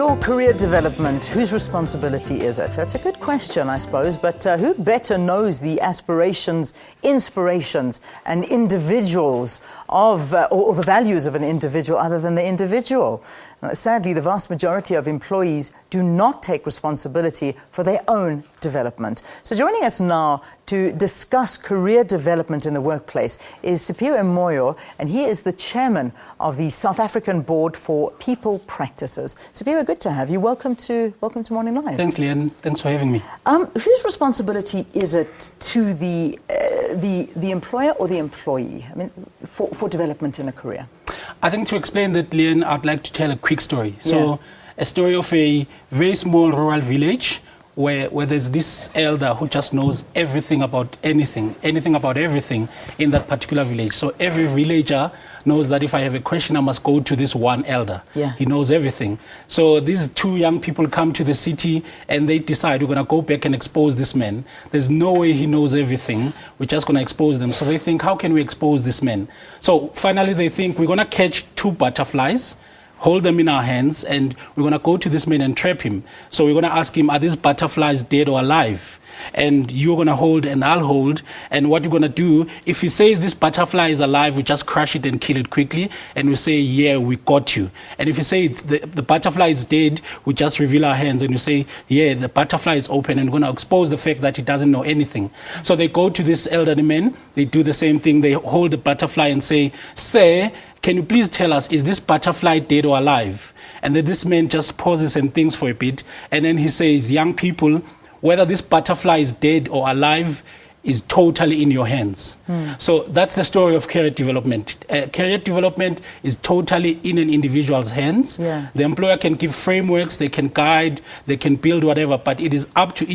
Your career development, whose responsibility is it? That's a good question, I suppose, but who better knows the aspirations, inspirations, and individuals of, or the values of an individual other than the individual? Sadly, the vast majority of employees do not take responsibility for their own development. So joining us now to discuss career development in the workplace is Siphiwe Moyo, and he is the chairman of the South African Board for People Practices. Siphiwe, good to have you. Welcome to Morning Live. Thanks, Leanne. Thanks for having me. Whose responsibility is it to the employer or the employee? I mean, for development in a career? I think to explain that, Leanne, I'd like to tell a quick story. So, a story of a very small rural village where there's this elder who just knows everything about anything about everything in that particular village. So every villager knows that if I have a question, I must go to this one elder. Yeah. He knows everything. So these two young people come to the city and they decide we're going to go back and expose this man. There's no way he knows everything. We're just going to expose them. So they think, how can we expose this man? So finally they think we're going to catch two butterflies, hold them in our hands, and we're going to go to this man and trap him. So we're going to ask him, are these butterflies dead or alive? And you're going to hold and I'll hold. And what we're going to do, if he says this butterfly is alive, we just crush it and kill it quickly. And we say, yeah, we got you. And if you say it's the butterfly is dead, we just reveal our hands and we say, yeah, the butterfly is open, and we're going to expose the fact that he doesn't know anything. So they go to this elderly man. They do the same thing. They hold the butterfly and say, sir, can you please tell us, is this butterfly dead or alive? And then this man just pauses and thinks for a bit. And then he says, young people, whether this butterfly is dead or alive is totally in your hands. So that's the story of career development. Career development is totally in an individual's hands. Yeah. The employer can give frameworks, they can guide, they can build whatever, but it is up to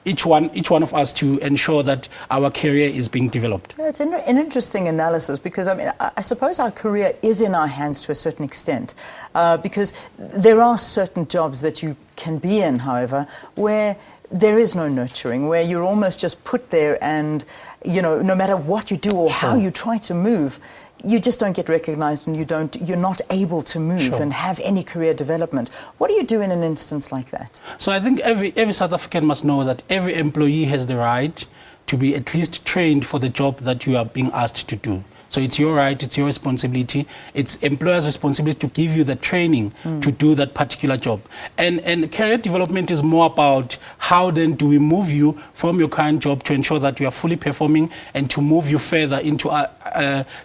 each one of us to ensure that our career is being developed. Yeah, it's an interesting analysis because, I mean, I suppose our career is in our hands to a certain extent because there are certain jobs that you can be in, however, where there is no nurturing, where you're almost just put there and, you know, no matter what you do or how you try to move, you just don't get recognized and you're not able to move and have any career development. What do you do in an instance like that? So I think every South African must know that every employee has the right to be at least trained for the job that you are being asked to do. So it's your right, it's your responsibility, it's employer's responsibility to give you the training to do that particular job. And career development is more about how then do we move you from your current job to ensure that you are fully performing and to move you further into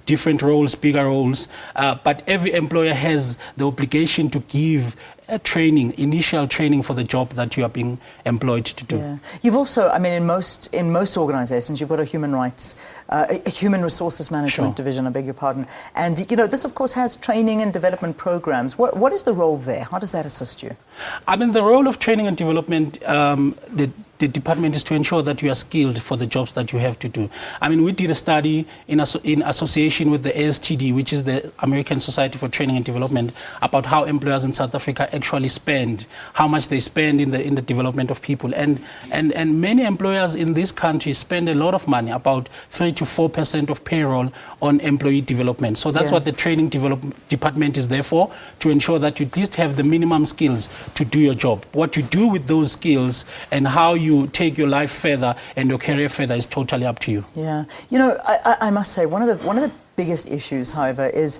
different roles, bigger roles. But every employer has the obligation to give initial training for the job that you are being employed to do. Yeah. You've also, I mean, in most organizations, you've got a human resources management division, I beg your pardon. And, you know, this, of course, has training and development programs. What is the role there? How does that assist you? I mean, the role of training and development, the department is to ensure that you are skilled for the jobs that you have to do. I mean, we did a study in association with the ASTD, which is the American Society for Training and Development, about how employers in South Africa actually spend, how much they spend in the development of people. And many employers in this country spend a lot of money, about 3 to 4% of payroll on employee development. So that's what the training department is there for, to ensure that you at least have the minimum skills to do your job. What you do with those skills and how you take your life further and your career further is totally up to you. Yeah. You know, I must say, one of the biggest issues, however, is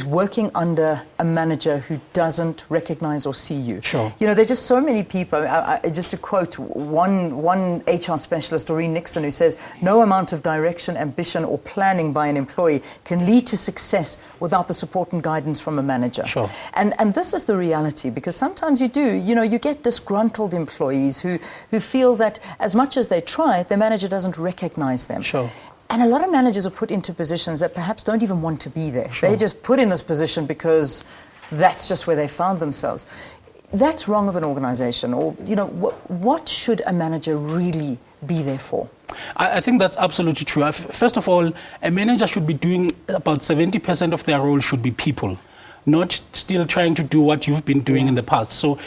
working under a manager who doesn't recognize or see you. Sure. You know, there are just so many people. Just to quote one HR specialist, Doreen Nixon, who says, no amount of direction, ambition, or planning by an employee can lead to success without the support and guidance from a manager. Sure. And this is the reality, because sometimes you get disgruntled employees who feel that as much as they try, their manager doesn't recognize them. Sure. And a lot of managers are put into positions that perhaps don't even want to be there. Sure. They just put in this position because that's just where they found themselves. That's wrong of an organization. Or, you know, what should a manager really be there for? I think that's absolutely true. First of all, a manager should be doing about 70% of their role should be people. not still trying to do what you've been doing in the past. So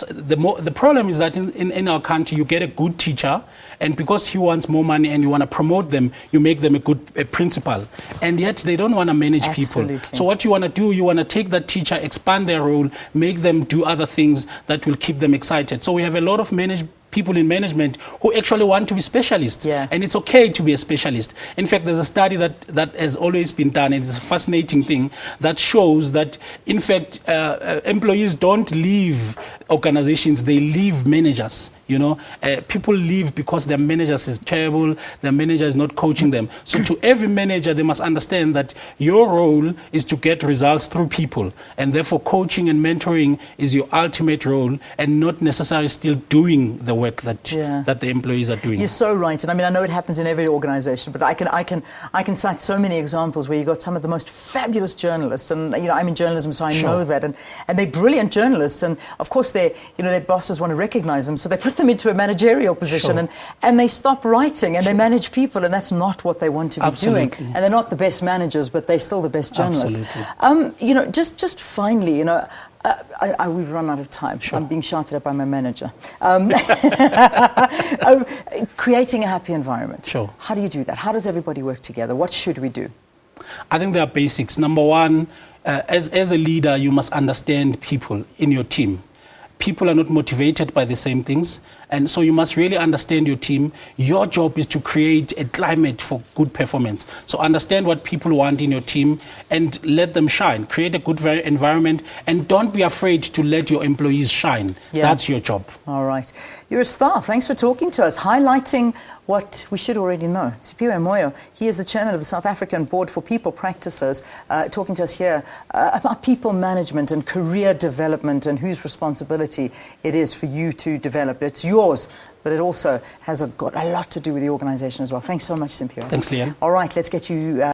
the problem is that in our country, you get a good teacher, and because he wants more money and you want to promote them, you make them a principal. And yet they don't want to manage people. So what you want to do, you want to take that teacher, expand their role, make them do other things that will keep them excited. So we have a lot of people in management who actually want to be specialists. And it's okay to be a specialist. In fact, there's a study that has always been done, and it's a fascinating thing, that shows that, in fact, employees don't leave organizations, they leave managers. You know, people leave because their managers is terrible, their manager is not coaching them. So to every manager, they must understand that your role is to get results through people, and therefore coaching and mentoring is your ultimate role, and not necessarily still doing the work that the employees are doing. You're so right, and I mean, I know it happens in every organization, but I can cite so many examples where you got some of the most fabulous journalists, and you know, I'm in journalism, so I know that, and they're brilliant journalists, and of course their bosses want to recognize them, so they put them into a managerial position, and they stop writing, and they manage people, and that's not what they want to be doing. And they're not the best managers, but they're still the best journalists. You know, just finally, you know, we've run out of time. I'm being shouted at by my manager. Creating a happy environment. How do you do that? How does everybody work together? What should we do? I think there are basics. Number one, as a leader, you must understand people in your team. People are not motivated by the same things, and so you must really understand your team. Your job is to create a climate for good performance. So understand what people want in your team and let them shine. Create a good environment, and don't be afraid to let your employees shine. That's your job. All right. You're a star. Thanks for talking to us, highlighting what we should already know. Siphiwe Moyo, he is the chairman of the South African Board for People Practices, talking to us here about people management and career development, and whose responsibility it is for you to develop. It's yours, but it also has got a lot to do with the organization as well. Thanks so much, Siphiwe. Thanks, Leanne. All right, let's get you...